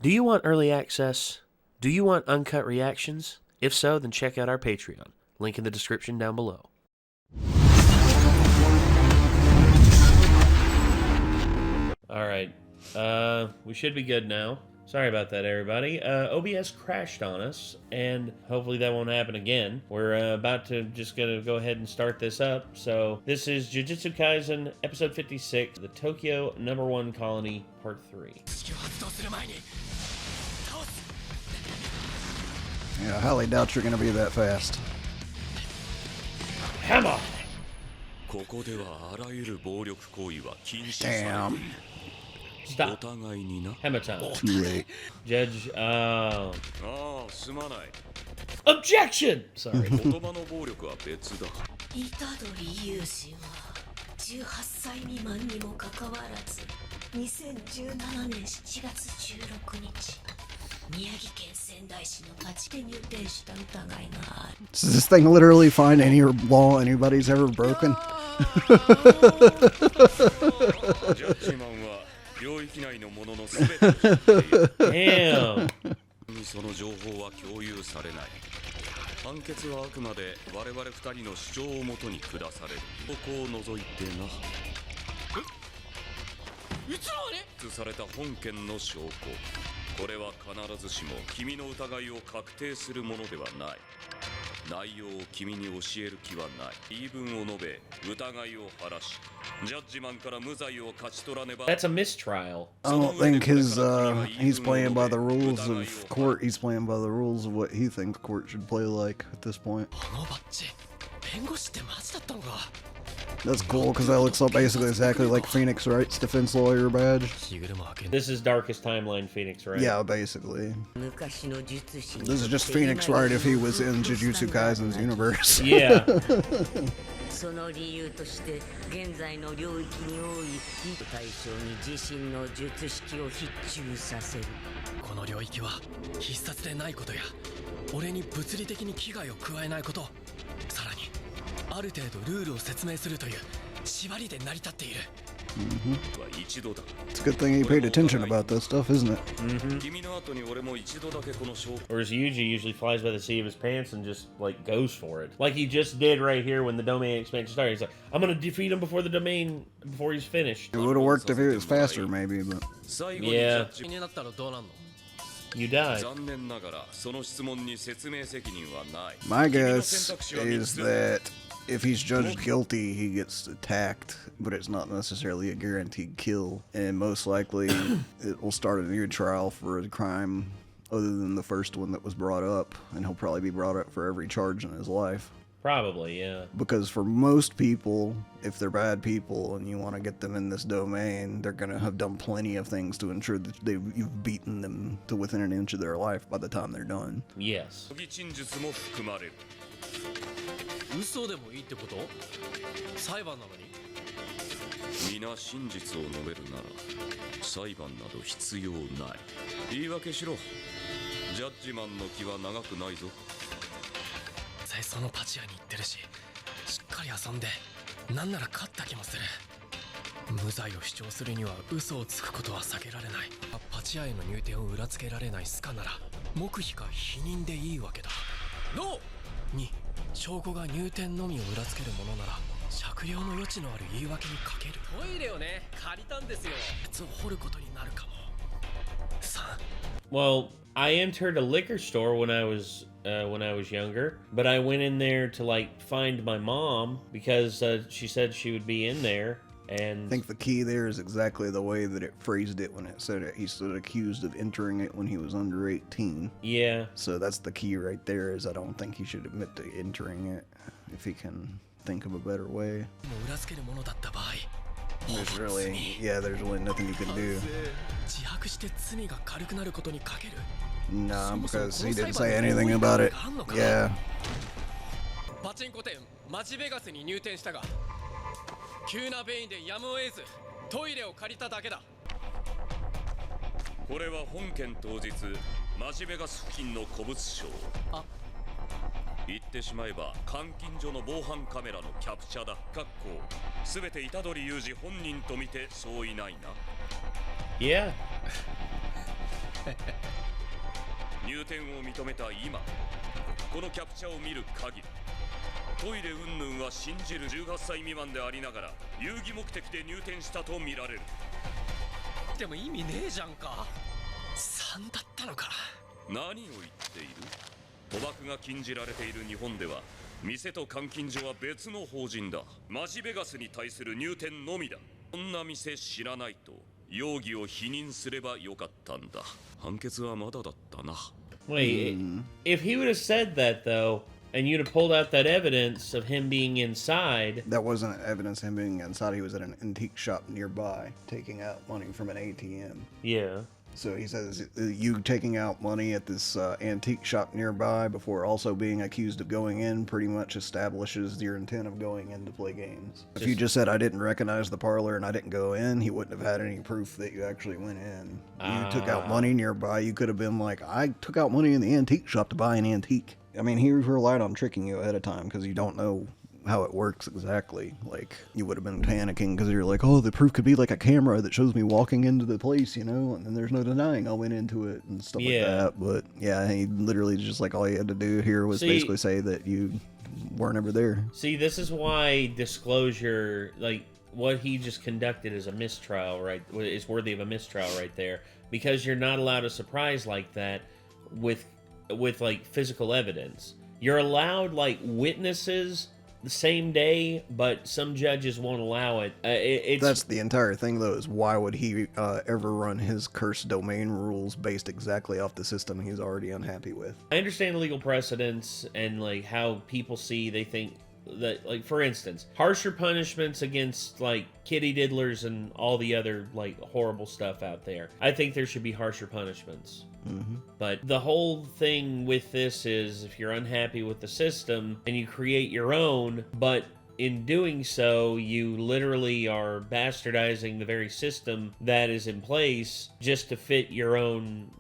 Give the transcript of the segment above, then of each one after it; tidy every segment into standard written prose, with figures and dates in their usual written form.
Do you want early access? Do you want uncut reactions? If so, then check out our Patreon. Link in the description down below. Alright, we should be good now. Sorry about that, everybody. OBS crashed on us, and hopefully that won't happen again. We're about to just gonna go ahead and start this up. So this is Jujutsu Kaisen, episode 56, the Tokyo #1 Colony, part 3. Yeah, I highly doubt you're gonna be that fast. Hammer! Damn. Stop. Hammer time. Too late. Judge, Objection! Sorry. 宮城県仙台市の町で入店した疑いがある。Does this thing literally find any law anybody's ever broken? Damn. その情報は共有されない。判決はあくまで我々二人の主張をもとに下される。ここを除いてな。いつまで？された本件の証拠。これは必ずしも君の疑いを確定するものではない。内容を君に教える気はない。言い分を述べ、疑いを晴らし、ジャッジマンから無罪を勝ち取らねば。That's a mistrial. I don't think he's playing by the rules of court. He's playing by the rules of what he thinks court should play like at this point. That's cool because that looks basically exactly like Phoenix Wright's defense lawyer badge. This is Darkest Timeline Phoenix Wright. Yeah, basically. This is just Phoenix Wright if he was in Jujutsu Kaisen's universe. Yeah. その理由として現在の領域に多い対象に自身の術式を必中させる。この領域は必殺でないことや俺に物理的に危害を加えないこと、さらにある程度ルールを説明するという縛りで成り立っている。It's a good thing he paid attention about that stuff, isn't it? Whereas Yuji usually flies by the seat of his pants and just, like, goes for it. Like he just did right here when the domain expansion started. He's like, I'm gonna defeat him before he's finished. It would have worked if he was faster, maybe, but... Yeah. You died. My guess is that if he's judged guilty, he gets attacked, but it's not necessarily a guaranteed kill. And most likely, it will start a new trial for a crime other than the first one that was brought up. And he'll probably be brought up for every charge in his life. Probably, yeah. Because for most people, if they're bad people and you want to get them in this domain, they're going to have done plenty of things to ensure that you've beaten them to within an inch of their life by the time they're done. Yes. 嘘でもいいってこと？裁判なのに？皆真実を述べるなら裁判など必要ない。言い訳しろ。ジャッジマンの気は長くないぞ。そのパチ屋に行ってるし、しっかり遊んで、なんなら勝った気もする。無罪を主張するには嘘をつくことは避けられない。パチ屋への入店を裏付けられないスカなら黙秘か否認でいいわけだ。ノーに証拠が入店のみを裏付けるものなら酌量の余地のある言い訳にかける。トイレをね、借りたんですよ。別を掘ることになるかも。Well, I entered a liquor store when I was younger, but I went in there to like find my mom because she said she would be in there. And I think the key there is exactly the way that it phrased it when it said it. He said accused of entering it when he was under 18. Yeah. So that's the key right there, is I don't think he should admit to entering it if he can think of a better way. There's really nothing you can do. Nah, because he didn't say anything about it. Yeah. 急な便意でやむを得ずトイレを借りただけだ。これは本件当日マジベガス付近の古物商。言ってしまえば監禁所の防犯カメラのキャプチャだ。すべて虎杖裕二本人と見てそういないな。Yeah. 入店を認めた今このキャプチャーを見る限りトイレ云々は信じる18歳未満でありながら遊戯目的で入店したと見られる。でも意味ねえじゃんか。3だったのか。何を言っている。賭博が禁じられている日本では店と監禁所は別の法人だ。マジベガスに対する入店のみだ。こんな店知らないと容疑を否認すればよかったんだ。判決はまだだったな。Wait, if he would have said that though, and you'd have pulled out that evidence of him being inside. That wasn't evidence of him being inside. He was at an antique shop nearby, taking out money from an ATM. Yeah. So he says, you taking out money at this antique shop nearby before also being accused of going in pretty much establishes your intent of going in to play games. If you just said, I didn't recognize the parlor and I didn't go in, he wouldn't have had any proof that you actually went in. You took out money nearby, you could have been like, I took out money in the antique shop to buy an antique. I mean, he relied on tricking you ahead of time because you don't know how it works exactly. Like, you would have been panicking because you're like, oh, the proof could be like a camera that shows me walking into the place, you know, and then there's no denying I went into it and stuff like that. But yeah, he literally just like all he had to do here was basically say that you weren't ever there. See, this is why disclosure, like what he just conducted is a mistrial, right? Is worthy of a mistrial right there, because you're not allowed a surprise like that with like physical evidence. You're allowed like witnesses the same day, but some judges won't allow it. That's the entire thing, though, is why would he ever run his cursed domain rules based exactly off the system he's already unhappy with? I understand legal precedents and like how people see, they think that, like, for instance, harsher punishments against like kitty diddlers and all the other like horrible stuff out there. I think there should be harsher punishments. But the whole thing with this is if you're unhappy with the system and you create your own, but in doing so, you literally are bastardizing the very system that is in place just to fit your own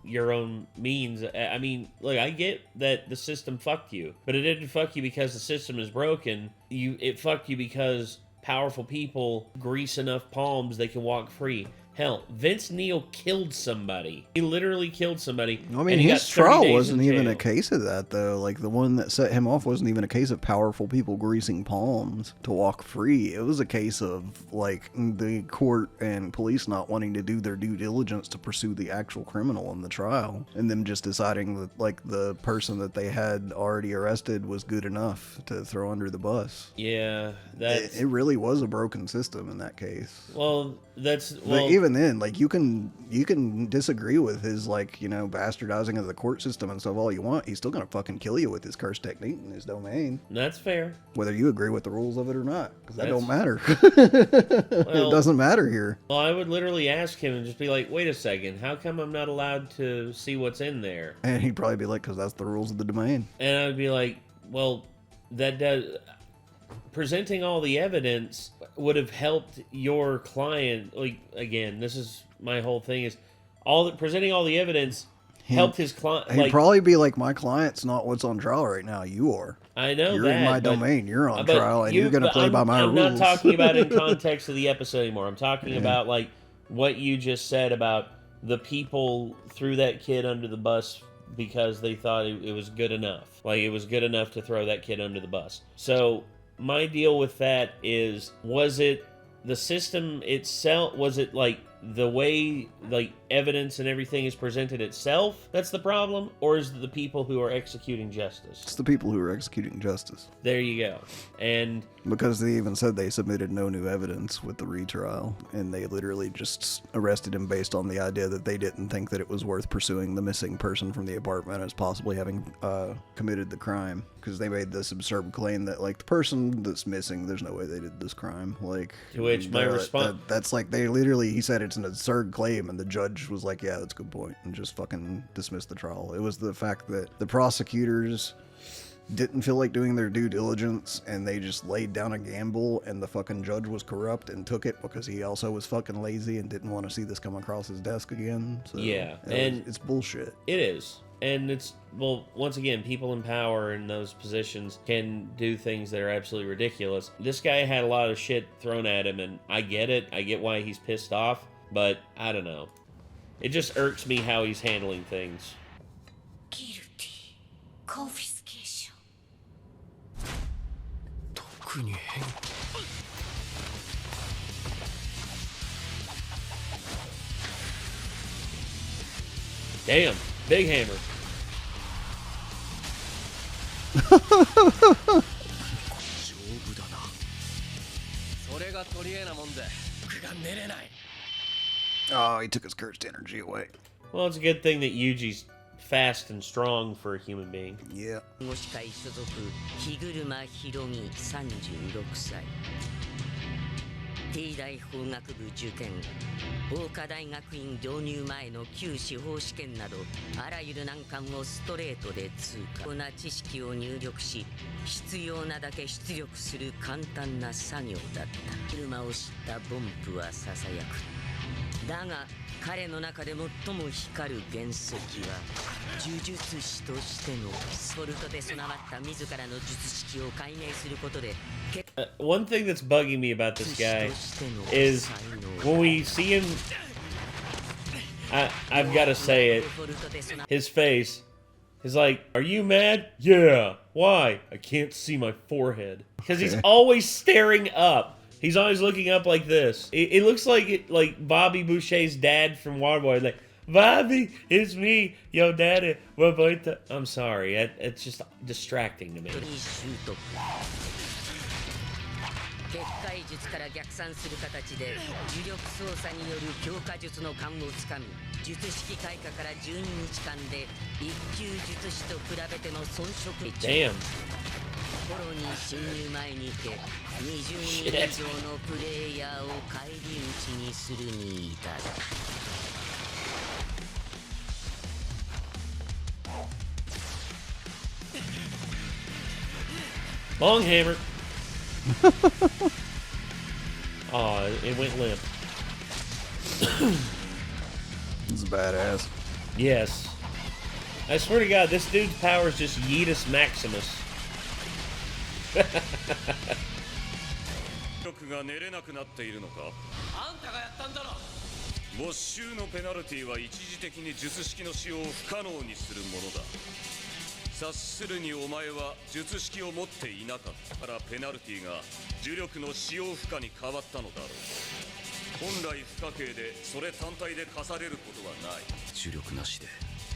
means. I mean, look, I get that the system fucked you, but it didn't fuck you because the system is broken. It fucked you because powerful people grease enough palms they can walk free. Hell, Vince Neil killed somebody. He literally killed somebody. I mean, his trial wasn't even a case of that, though. Like, the one that set him off wasn't even a case of powerful people greasing palms to walk free. It was a case of, like, the court and police not wanting to do their due diligence to pursue the actual criminal in the trial. And them just deciding that, like, the person that they had already arrested was good enough to throw under the bus. Yeah, it really was a broken system in that case. Well, even then, like, you can disagree with his, like, you know, bastardizing of the court system and stuff all you want. He's still gonna fucking kill you with his curse technique in his domain. That's fair. Whether you agree with the rules of it or not, because that don't matter. It doesn't matter here. Well, I would literally ask him and just be like, wait a second, how come I'm not allowed to see what's in there? And he'd probably be like, because that's the rules of the domain. And I would be like, well, that does... Presenting all the evidence would have helped your client. Like, again, this is my whole thing, is presenting all the evidence helped his client. He'd probably be like, my client's not what's on trial right now. You are. I know you're in my domain. You're on trial, and you're going to play by my rules. I'm not talking about in context of the episode anymore. I'm talking about like what you just said about the people threw that kid under the bus because they thought it was good enough. Like, it was good enough to throw that kid under the bus. So my deal with that is, was it the system itself? Was it like the way like evidence and everything is presented itself that's the problem, or is it the people who are executing justice? It's the people who are executing justice. There you go. And because they even said they submitted no new evidence with the retrial, and they literally just arrested him based on the idea that they didn't think that it was worth pursuing the missing person from the apartment as possibly having committed the crime, because they made this absurd claim that, like, the person that's missing, there's no way they did this crime. Like, to which my response, that's like, they literally, he said it's an absurd claim, and the judge was like, yeah, that's a good point, and just fucking dismissed the trial. It was the fact that the prosecutors didn't feel like doing their due diligence, and they just laid down a gamble, and the fucking judge was corrupt and took it because he also was fucking lazy and didn't want to see this come across his desk again. So yeah, and it's bullshit. It is. And it's, well, once again, people in power in those positions can do things that are absolutely ridiculous. This guy had a lot of shit thrown at him, and I get it. I get why he's pissed off, but I don't know. It just irks me how he's handling things. Guilty. Confiscation. 特に変 Damn, big hammer. 丈夫だなそれが取り柄なもんで僕が寝れない Oh, he took his cursed energy away. Well, it's a good thing that Yuji's fast and strong for a human being. Yeah. 護士会所属日車ひろみ36歳 T 大法学部受験法科大学院導入前の旧司法試験などあらゆる難関をストレートで通過な知識を入力し必要なだけ出力する簡単な作業だった車を知ったボンプはささやくだが彼の中で最も光る原石は呪術師としてのソルトで備わった自らの術式を解明することで One thing that's bugging me about this guy is when we see him, I've got to say it, his face is like, are you mad? Yeah. Why? I can't see my forehead. Because he's always staring up. He's always looking up like this. It looks like Bobby Boucher's dad from Waterboy. Like, Bobby, it's me, yo daddy. I'm sorry. It's just distracting to me. 結界術から逆算する形で呪力操作による強化術の勘をつかみ術式開花から12日間で一級術師と比べての遜色 Damn. コロニー侵入前にて20人以上のプレイヤーを返り討ちにするに至る Long hammer. Oh, it went limp. He's a badass. Yes. I swear to God, this dude's power is just Yeetus Maximus. 力が寝れなくなっているのかあんたがやったんだろ没収のペナルティは一時的に術式の使用を不可能にするものだ察するにお前は術式を持っていなかったからペナルティが呪力の使用不可に変わったのだろう本来不可形でそれ単体で課されることはない呪力なしで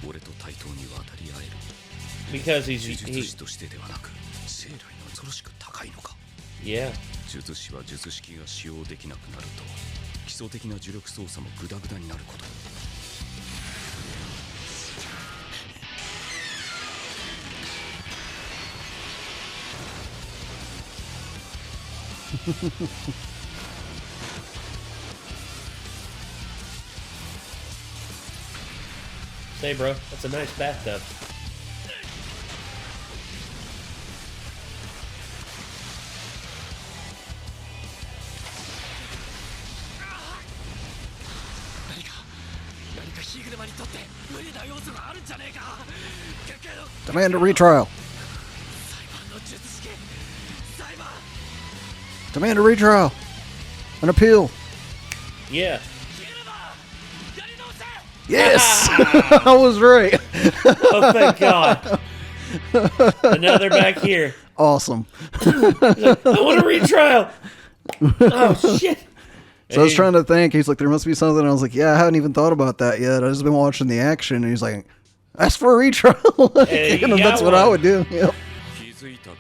俺と対等に渡り合える Because 呪術師としてではなく生来の恐ろしく高いのか Yeah. 術師は術式が使用できなくなると基礎的な呪力操作もグダグダになること Say, bro, that's a nice bathtub. Demand a retrial. Demand a retrial. An appeal. Yeah. Yes! I was right. Oh, thank God. Another back here. Awesome. I want a retrial. Oh, shit. So I was trying to think. He's like, there must be something. I was like, yeah, I haven't even thought about that yet. I've just been watching the action. And he's like, ask for a retrial. Hey, and that's what I would do. Yep. 気づいたか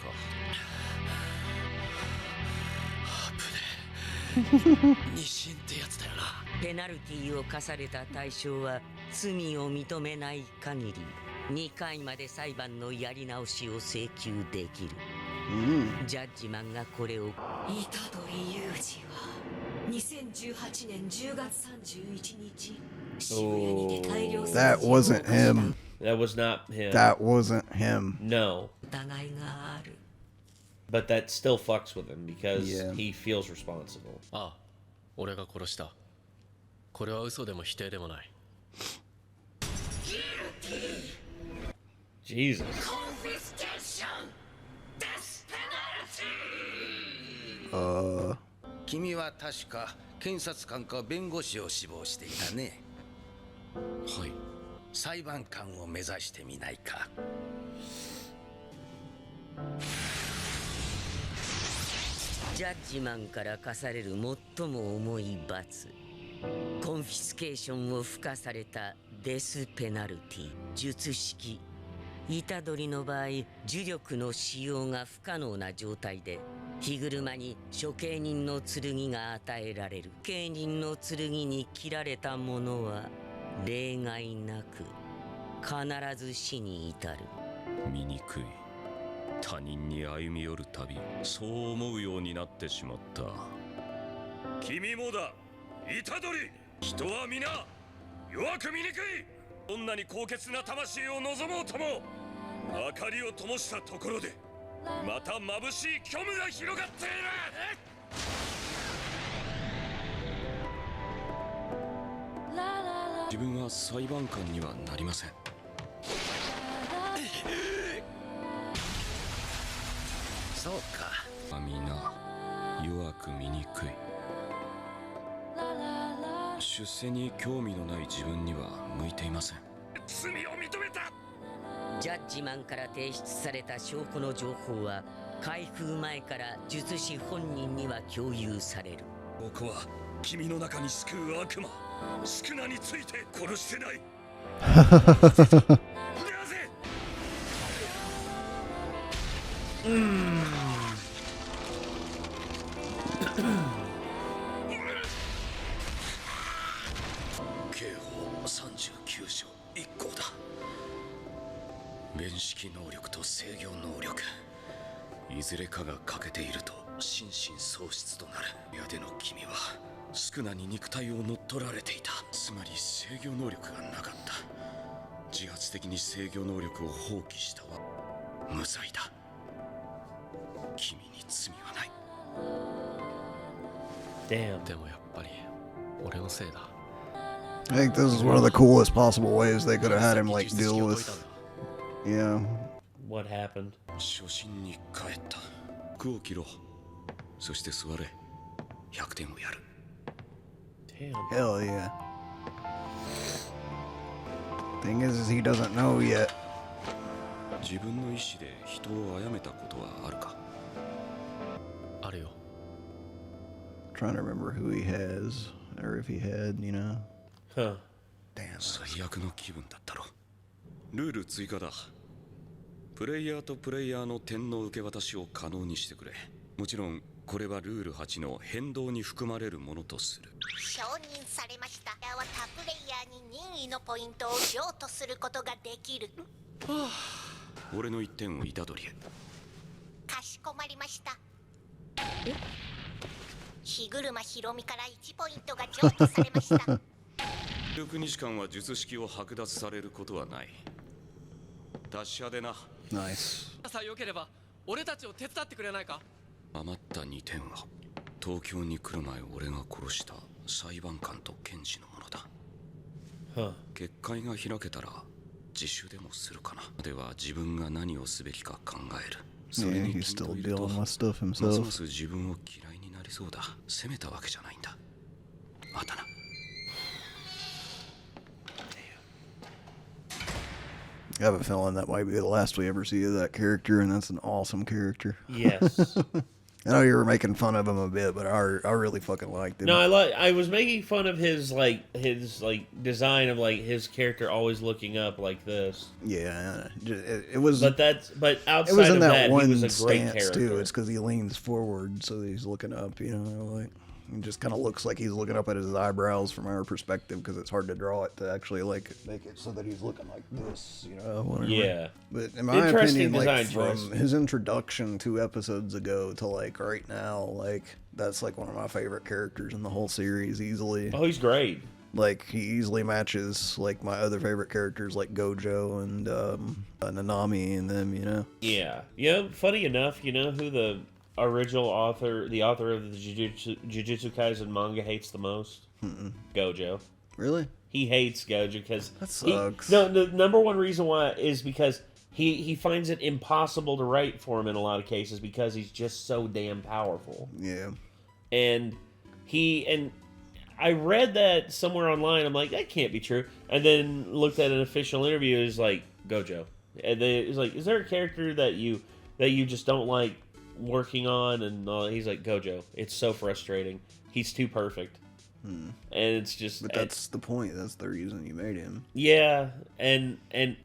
日清ってやつだよなペナルティを課された対象は罪を認めない限り2回まで裁判のやり直しを請求できる、ジャッジマンがこれを虎杖裕二は2018年10月31日渋谷にて大量 That wasn't him. That was not him. That wasn't him. No. 疑いがある But that still fucks with him because Yeah. he feels responsible. ああ俺が殺したこれは嘘でも否定でもない Jesus. 君は確か検察官か弁護士を志望していたねはい。裁判官を目指してみないか。ジャッジマンから課される最も重い罰、コンフィスケーションを付加されたデスペナルティ。術式虎杖の場合、呪力の使用が不可能な状態で火車に処刑人の剣が与えられる。処刑人の剣に切られた者は例外なく必ず死に至る。醜い。他人に歩み寄るたびそう思うようになってしまった。君もだ、虎杖。人は皆弱く醜い。どんなに高潔な魂を望もうとも、明かりを灯したところでまた眩しい虚無が広がっている。自分は裁判官にはなりません。そうか。皆弱く醜い。出世に興味のない自分には向いていません。罪を認めた。ジャッジマンから提出された証拠の情報は開封前から術師本人には共有される。僕は君の中に救う悪魔スクナについて殺してない。なぜ刑法39条1項だ。辨識能力と制御能力、いずれかが欠けていると心神喪失となる。矢での君はスクナに肉体を乗っ取られていた。つまり制御能力がなかった。自発的に制御能力を放棄したは無罪だ。君に罪はない。 Damn. でもやっぱり俺のせいだ。 I think this is one of the coolest possible ways they could have had him like deal with. Yeah. What happened? 初心に帰った。服を着ろ。そして座れ。100点をやる。 Damn. Hell yeah. Thing is he doesn't know yet. 自分の意志で人を殺めたことはあるか？あるよ。 Trying to remember who he has, or if he had, you know. Huh. Damn. 最悪の気分だったろ。ルール追加だ。プレイヤーとプレイヤーの点の受け渡しを可能にしてくれ。もちろんこれはルール8の変動に含まれるものとする。承認されました。は他プレイヤーに任意のポイントを譲渡することができる。俺の1点を虎杖へ。かしこまりました。日車ひろみから1ポイントが譲渡されました。19日間は術式を剥奪されることはない。達者でな。 Nice. さあよければ俺たちを手伝ってくれないか？余った2点は東京に来る前俺が殺した裁判官と検事のものだ。 Huh. 結界が開けたら自首でもするかな。では自分が何をすべきか考える。そ Yeah, れに he's 君 still といると dealing with stuff ます himself. ます自分を嫌いになりそうだ。責めたわけじゃないんだ。またな。 I have a feeling that might be the last we ever see of that character, and that's an awesome character. Yes. I know you were making fun of him a bit, but I really fucking liked him. No, I was making fun of his design of like his character always looking up like this. Yeah, it was. But it outside was in of that that, one he was a great stance character. too. It's because he leans forward, so he's looking up. You know, like it just kind of looks like he's looking up at his eyebrows from our perspective because it's hard to draw it to actually like make it so that he's looking like this. You know, whatever. Yeah. But in my Interesting opinion, like design from choice. his introduction 2 episodes ago to like right now, like that's like one of my favorite characters in the whole series easily. Oh, he's great. Like he easily matches like my other favorite characters like Gojo and Nanami and them, you know. Yeah. Yeah. Funny enough, you know who the original author, the author of the Jujutsu Kaisen manga hates the most? Gojo. Really? He hates Gojo because That sucks. the number one reason why is because he finds it impossible to write for him in a lot of cases because he's just so damn powerful. Yeah. And I read that somewhere online. I'm like, that can't be true. And then looked at an official interview. It was like Gojo, and then it was like, is there a character that you just don't like working on? And he's like, Gojo. It's so frustrating. He's too perfect. And it's just. But that's the point. That's the reason you made him. Yeah, and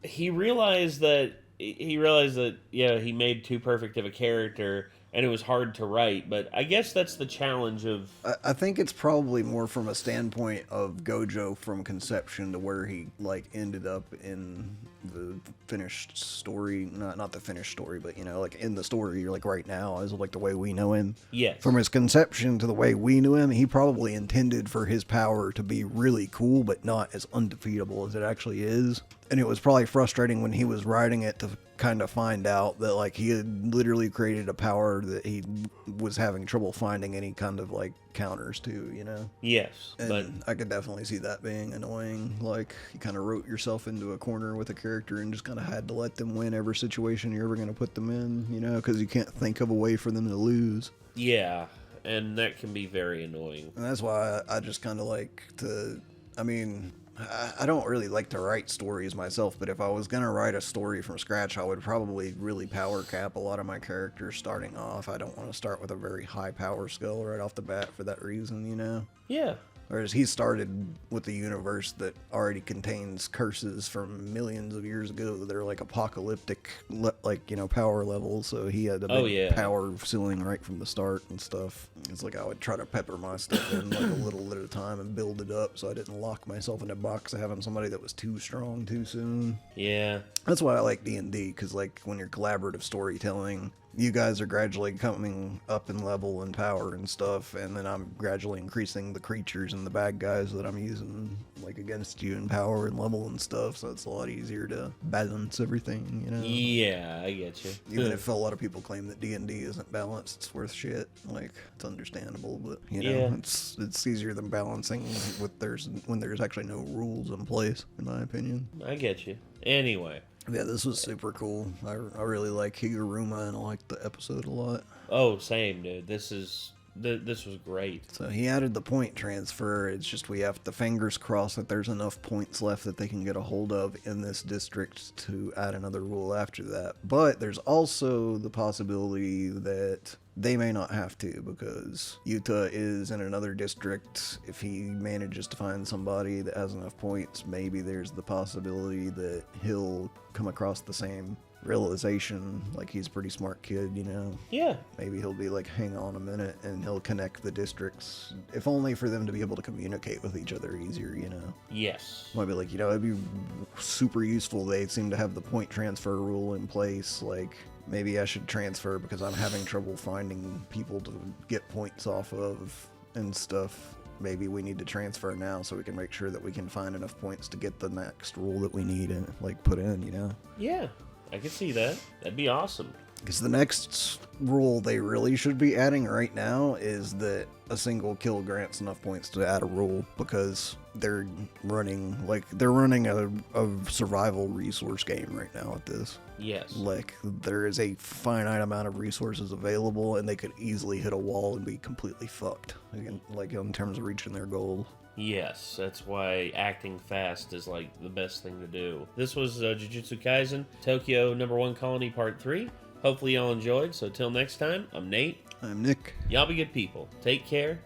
he realized that yeah, he made too perfect of a character, and it was hard to write. But I guess that's the challenge of. I think it's probably more from a standpoint of Gojo from conception to where he like ended up in the finished story. Not the finished story, but you know, like in the story, like right now, as like the way we know him. Yes. From his conception to the way we knew him, he probably intended for his power to be really cool, but not as undefeatable as it actually is. And it was probably frustrating when he was writing it to kind of find out that like he had literally created a power that he was having trouble finding any kind of like counters to, you know? Yes, And but I could definitely see that being annoying. Like you kind of wrote yourself into a corner with a character and just kind of had to let them win every situation you're ever going to put them in, you know, because you can't think of a way for them to lose. yeah, and that can be very annoying. And that's why I just kind of like to, I mean, I don't really like to write stories myself, but if I was going to write a story from scratch, I would probably really power cap a lot of my characters starting off. I don't want to start with a very high power skill right off the bat for that reason, you know? Yeah. Whereas he started with a universe that already contains curses from millions of years ago. They're like apocalyptic, like, you know, power levels. So he had a big power ceiling right from the start and stuff. It's like I would try to pepper my stuff in like a little at a time and build it up so I didn't lock myself in a box of having somebody that was too strong too soon. Yeah. That's why I like D&D, because like when you're collaborative storytelling, you guys are gradually coming up in level and power and stuff, and then I'm gradually increasing the creatures and the bad guys that I'm using like against you in power and level and stuff, so it's a lot easier to balance everything, you know? Yeah, I get you. Even if a lot of people claim that D&D isn't balanced, it's worth shit. Like, it's understandable, but you know, it's easier than balancing when there's actually no rules in place, in my opinion. I get you. Anyway. Yeah, this was super cool. I really like Higuruma, and I like the episode a lot. Oh, same, dude. This was great. So he added the point transfer. It's just we have to fingers crossed that there's enough points left that they can get a hold of in this district to add another rule after that. But there's also the possibility that they may not have to, because Yuta is in another district. If he manages to find somebody that has enough points, maybe there's the possibility that he'll come across the same realization. Like, he's a pretty smart kid, you know? Yeah. Maybe he'll be like, hang on a minute, and he'll connect the districts, if only for them to be able to communicate with each other easier, you know? Yes. Might be like, you know, it'd be super useful. They seem to have the point transfer rule in place. Like, maybe I should transfer because I'm having trouble finding people to get points off of and stuff. Maybe we need to transfer now so we can make sure that we can find enough points to get the next rule that we need and like put in, you know? Yeah, I could see that. That'd be awesome. Because the next rule they really should be adding right now is that a single kill grants enough points to add a rule, because they're running a survival resource game right now with this. Yes. Like, there is a finite amount of resources available, and they could easily hit a wall and be completely fucked, like in terms of reaching their goals. Yes, that's why acting fast is like the best thing to do. This was Jujutsu Kaisen, Tokyo #1 Colony Part 3. Hopefully y'all enjoyed, so till next time, I'm Nate. I'm Nick. Y'all be good people. Take care.